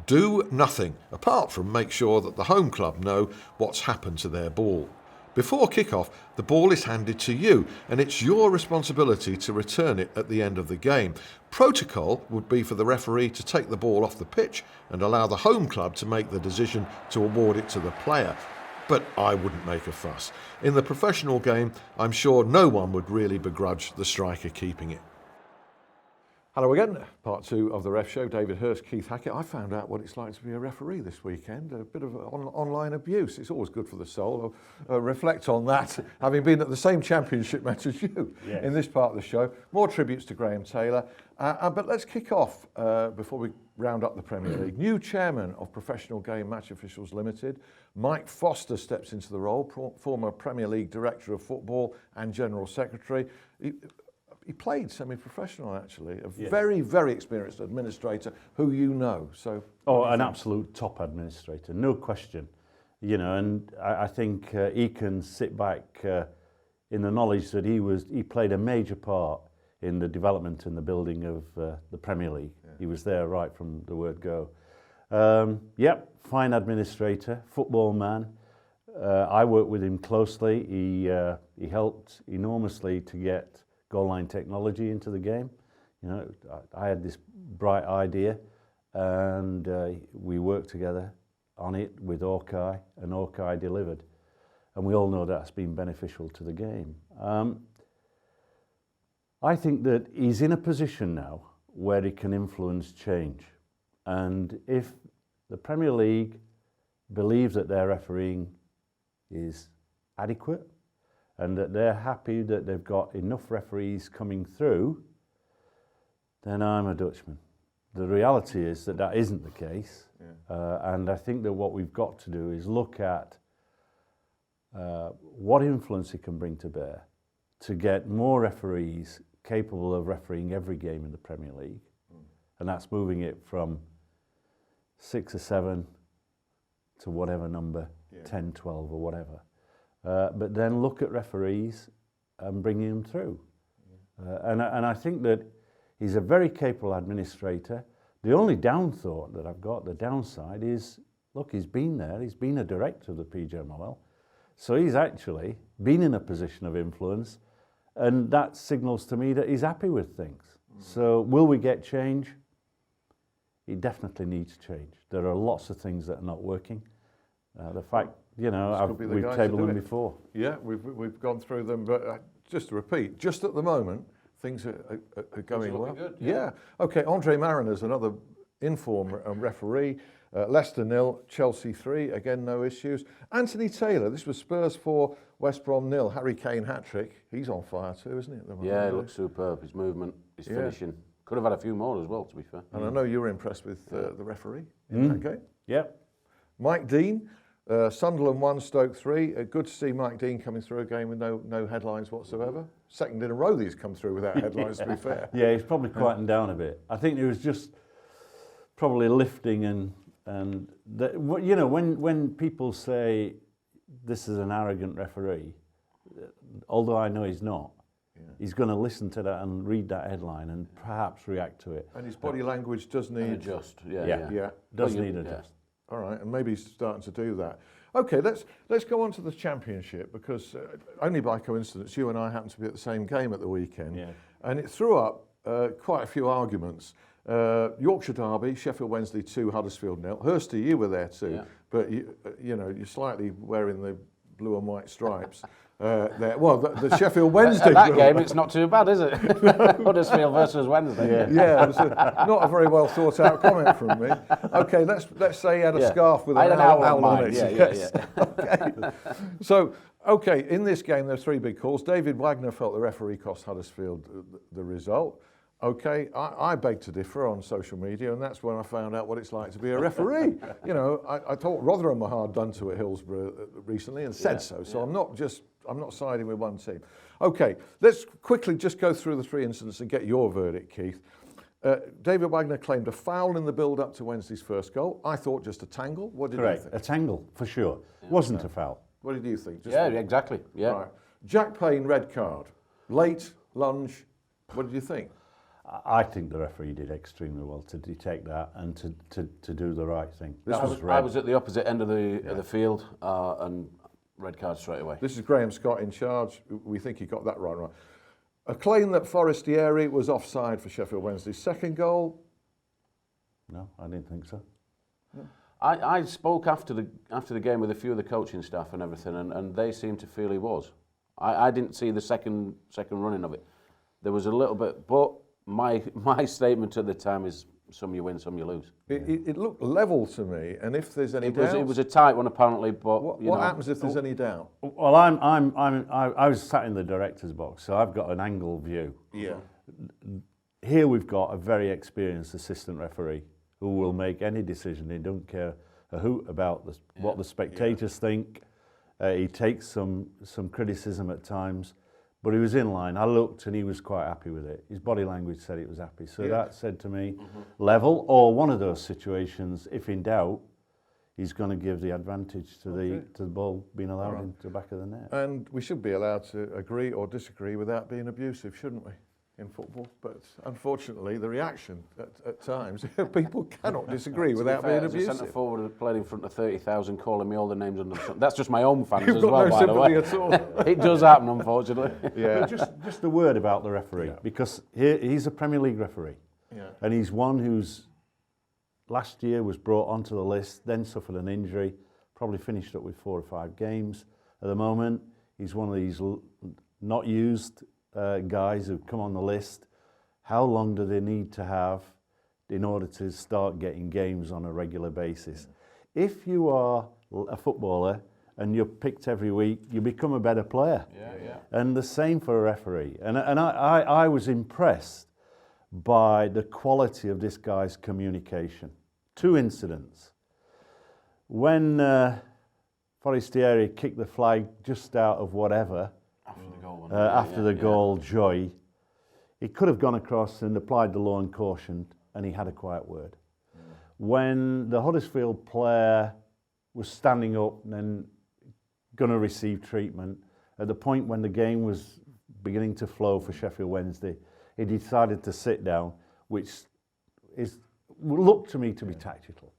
do nothing apart from make sure that the home club know what's happened to their ball. Before kick-off, the ball is handed to you and it's your responsibility to return it at the end of the game. Protocol would be for the referee to take the ball off the pitch and allow the home club to make the decision to award it to the player. But I wouldn't make a fuss. In the professional game, I'm sure no one would really begrudge the striker keeping it. Hello again, part two of the Ref Show. David Hirst, Keith Hackett. I found out what it's like to be a referee this weekend. A bit of online abuse. It's always good for the soul. I'll reflect on that, having been at the same championship match as you in this part of the show. More tributes to Graham Taylor. But let's kick off before we round up the Premier League. New chairman of Professional Game Match Officials Limited, Mike Foster, steps into the role, former Premier League Director of Football and General Secretary. He played semi-professional, actually. Very, very experienced administrator who you know. So, an absolute top administrator, no question. You know, and I think he can sit back in the knowledge that he played a major part in the development and the building of the Premier League. Yeah. He was there right from the word go. Fine administrator, football man. I worked with him closely. He helped enormously to get goal line technology into the game. You know, I had this bright idea and we worked together on it with Orkai, and Orkai delivered. And we all know that's been beneficial to the game. I think that he's in a position now where he can influence change. And if the Premier League believes that their refereeing is adequate, and that they're happy that they've got enough referees coming through, then I'm a Dutchman. The reality is that that isn't the case. Yeah. And I think that what we've got to do is look at what influence it can bring to bear to get more referees capable of refereeing every game in the Premier League. And that's moving it from 6 or 7 to whatever number, 10, 12 or whatever. But then look at referees and bringing them through. And I think that he's a very capable administrator. The only downthought that I've got, the downside is, look, he's been there, he's been a director of the PGMOL, so he's actually been in a position of influence, and that signals to me that he's happy with things. So will we get change? He definitely needs change. There are lots of things that are not working. The fact, you know, we've tabled them before. Yeah, we've gone through them, but just to repeat, just at the moment, things are going well. Good, yeah. Okay, Andre Mariner's another inform referee. Leicester 0, Chelsea 3, again no issues. Anthony Taylor, this was Spurs 4, West Brom 0, Harry Kane hat-trick. He's on fire too, isn't he, at the moment? Yeah, he looks superb, his movement, his finishing. Could have had a few more as well, to be fair. And I know you were impressed with the referee in that game. Yep. Mike Dean, Sunderland 1, Stoke 3. Good to see Mike Dean coming through a game with no headlines whatsoever. Second in a row he's come through without headlines, to be fair. Yeah, he's probably quieting down a bit. I think it was just probably lifting and you know, when people say this is an arrogant referee, although I know he's not, he's going to listen to that and read that headline and perhaps react to it. And his body language does need adjust. Does need adjust. All right, and maybe he's starting to do that. Okay, let's go on to the Championship, because only by coincidence you and I happened to be at the same game at the weekend, and it threw up quite a few arguments. Yorkshire Derby, Sheffield Wednesday 2, Huddersfield 0. Hursty, you were there too, but you know, you're slightly wearing the blue and white stripes. There. Well, the Sheffield Wednesday. At that game, it's not too bad, is it? Huddersfield versus Wednesday. Yeah, it was not a very well thought out comment from me. Okay, let's say he had a scarf with an owl on it. Yeah. Okay. So, in this game there are 3 big calls. David Wagner felt the referee cost Huddersfield the result. Okay, I beg to differ on social media, and that's when I found out what it's like to be a referee. You know, I thought Rotherham were hard done to at Hillsborough recently, and said so. So I'm not siding with one team. Okay, let's quickly just go through the 3 incidents and get your verdict, Keith. David Wagner claimed a foul in the build-up to Wednesday's first goal. I thought just a tangle. What did you think? A tangle, for sure. Wasn't a foul. What did you think? Exactly. Yeah. Right. Jack Payne, red card. Late, lunge. What did you think? I think the referee did extremely well to detect that and to do the right thing. I was at the opposite end of the field and red card straight away. This is Graham Scott in charge. We think he got that right. A claim that Forestieri was offside for Sheffield Wednesday's second goal. No, I didn't think so. No. I spoke after the game with a few of the coaching staff and everything, and they seemed to feel he was. I didn't see the second running of it. There was a little bit, but my statement at the time is some you win, some you lose. It looked level to me, and if there's any doubt, it was a tight one apparently. But what happens if there's any doubt? Well, I was sat in the director's box, so I've got an angle view. Yeah. Here we've got a very experienced assistant referee who will make any decision. He don't care a hoot about what the spectators think. He takes some criticism at times, but he was in line. I looked and he was quite happy with it. His body language said he was happy. So that said to me, level, or one of those situations, if in doubt, he's going to give the advantage to the ball being allowed into the back of the net. And we should be allowed to agree or disagree without being abusive, shouldn't we, in football? But unfortunately, the reaction at times, people cannot disagree without being abusive. As a centre forward who played in front of 30,000, calling me all the names under the sun. That's just my own fans You've as got well, no by the way. sympathy at all. It does happen, unfortunately. Yeah. Just a word about the referee, because he's a Premier League referee, and he's one who's last year was brought onto the list, then suffered an injury, probably finished up with 4 or 5 games. At the moment, he's one of these not used guys who've come on the list. How long do they need to have in order to start getting games on a regular basis? If you are a footballer and you're picked every week, you become a better player. And the same for a referee. And I was impressed by the quality of this guy's communication. 2 incidents. When Forestieri kicked the flag just out of whatever, after the goal, joy, he could have gone across and applied the law and caution, and he had a quiet word. When the Huddersfield player was standing up and then going to receive treatment, at the point when the game was beginning to flow for Sheffield Wednesday, he decided to sit down, which looked to me to be tactical.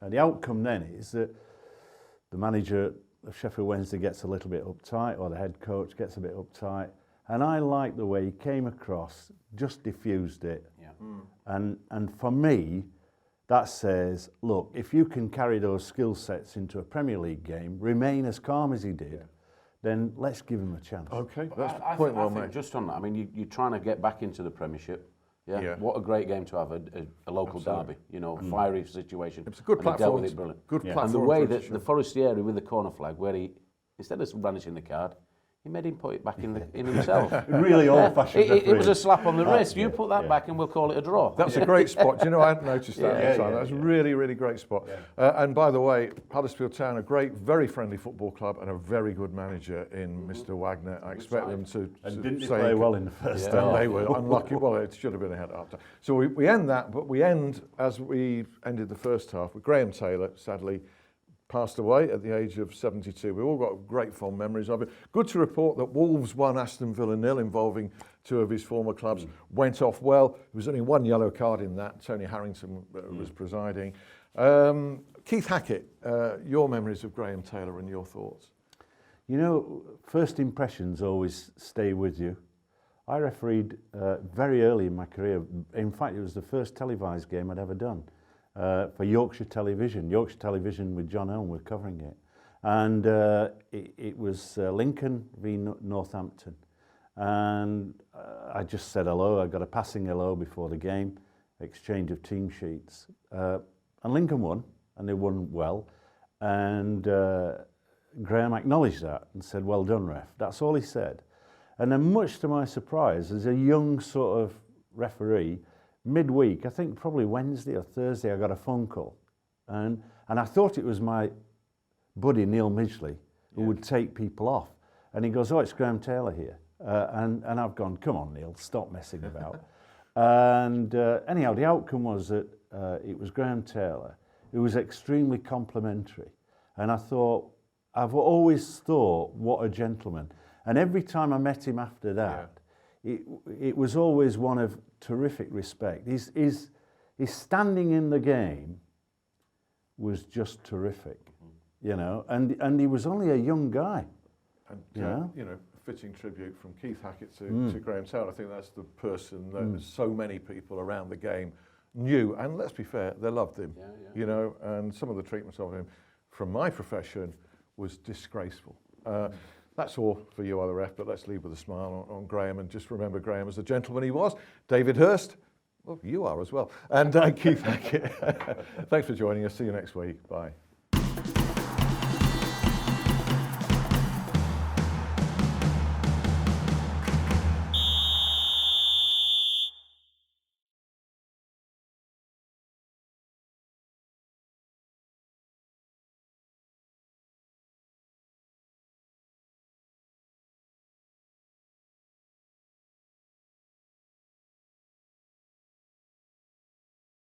And the outcome then is that the manager of Sheffield Wednesday gets a little bit uptight, or the head coach gets a bit uptight. And I like the way he came across, just diffused it. And for me, that says, look, if you can carry those skill sets into a Premier League game, remain as calm as he did, then let's give him a chance. Okay, that's the point well made. Just on that, I mean, you're trying to get back into the Premiership. What a great game to have, a local derby, a fiery situation. It's a good platform. Dealt with it brilliant. Good platform. And the way that the Forestieri with the corner flag, where he, instead of brandishing the card, he made him put it back in himself. Really old-fashioned. It was a slap on the wrist. You put that back and we'll call it a draw. That's a great spot. Do you know, I hadn't noticed that at the time. That's a really, really great spot. And by the way, Huddersfield Town, a great, very friendly football club and a very good manager in Mr. Wagner. I expect them to didn't play well in the first half. They were unlucky. Well, it should have been ahead after. So we end that, but we end, as we ended the first half, with Graham Taylor, sadly, passed away at the age of 72. We've all got great fond memories of it. Good to report that Wolves won Aston Villa 0, involving 2 of his former clubs. Went off well. There was only 1 yellow card in that. Tony Harrington was presiding. Keith Hackett, your memories of Graham Taylor and your thoughts? You know, first impressions always stay with you. I refereed very early in my career. In fact, it was the first televised game I'd ever done. For Yorkshire Television. Yorkshire Television with John Owen were covering it. And it was Lincoln v Northampton. And I just said hello. I got a passing hello before the game, exchange of team sheets. And Lincoln won, and they won well. And Graham acknowledged that and said, well done, ref. That's all he said. And then much to my surprise, as a young sort of referee, midweek, I think probably Wednesday or Thursday, I got a phone call. And I thought it was my buddy Neil Midgley who would take people off. And he goes, oh, it's Graham Taylor here. And I've gone, come on, Neil, stop messing about. And anyhow, the outcome was that it was Graham Taylor who was extremely complimentary. And I thought, I've always thought, what a gentleman. And every time I met him after that, it was always one of terrific respect. His standing in the game was just terrific, you know, and he was only a young guy. And, you know, fitting tribute from Keith Hackett to Graham Taylor. I think that's the person that so many people around the game knew, and let's be fair, they loved him, you know, and some of the treatment of him from my profession was disgraceful. That's all for you, other ref, but let's leave with a smile on Graham, and just remember Graham as the gentleman he was. David Hirst, well, you are as well, and Keith Hackett. Thanks for joining us. See you next week. Bye.